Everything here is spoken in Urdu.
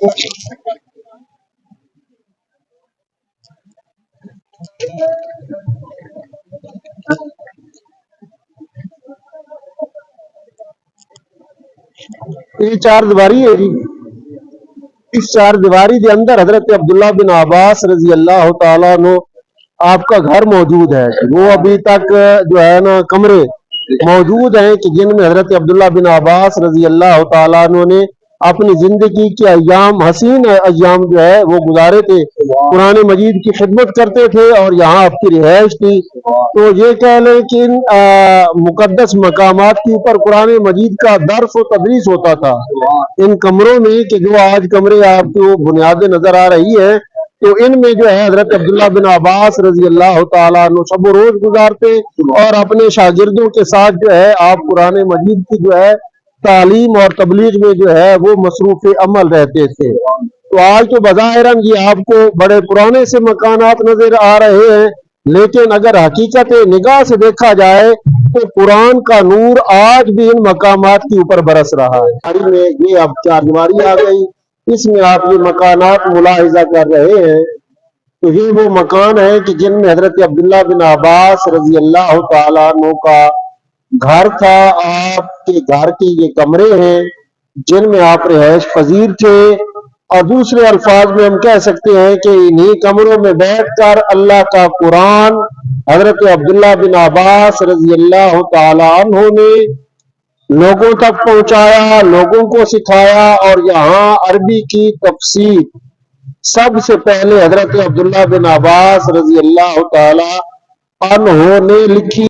یہ چار دیواری ہے جی، اس چار دیواری کے اندر حضرت عبداللہ بن عباس رضی اللہ تعالیٰ عنہ آپ کا گھر موجود ہے. وہ ابھی تک جو ہے نا کمرے موجود ہیں کہ جن میں حضرت عبداللہ بن عباس رضی اللہ تعالیٰ عنہ نے اپنی زندگی کے ایام، حسین ایام جو ہے وہ گزارے تھے، قرآن مجید کی خدمت کرتے تھے اور یہاں آپ کی رہائش تھی. تو یہ کہہ لیں کہ ان مقدس مقامات کے اوپر قرآن مجید کا درس و تدریس ہوتا تھا ان کمروں میں، کہ جو آج کمرے آپ کو بنیادیں نظر آ رہی ہیں. تو ان میں جو ہے حضرت عبداللہ بن عباس رضی اللہ تعالیٰ عنہ شب و روز گزارتے اور اپنے شاگردوں کے ساتھ جو ہے آپ قرآن مجید کی جو ہے تعلیم اور تبلیغ میں جو ہے وہ مصروف عمل رہتے تھے. تو آج تو بظاہراً یہ آپ کو بڑے پرانے سے مکانات نظر آ رہے ہیں، لیکن اگر حقیقت نگاہ سے دیکھا جائے تو قرآن کا نور آج بھی ان مقامات کے اوپر برس رہا ہے. یہ اب چار دیواری آ گئی، اس میں آپ یہ مکانات ملاحظہ کر رہے ہیں. تو یہ وہ مکان ہے کہ جن میں حضرت عبداللہ بن عباس رضی اللہ تعالیٰ عنہ کا گھر تھا. آپ کے گھر کے یہ کمرے ہیں جن میں آپ رہائش پذیر تھے، اور دوسرے الفاظ میں ہم کہہ سکتے ہیں کہ انہی کمروں میں بیٹھ کر اللہ کا قرآن حضرت عبداللہ بن عباس رضی اللہ تعالیٰ عنہ نے لوگوں تک پہنچایا، لوگوں کو سکھایا. اور یہاں عربی کی تفسیر سب سے پہلے حضرت عبداللہ بن عباس رضی اللہ تعالیٰ عنہ نے لکھی.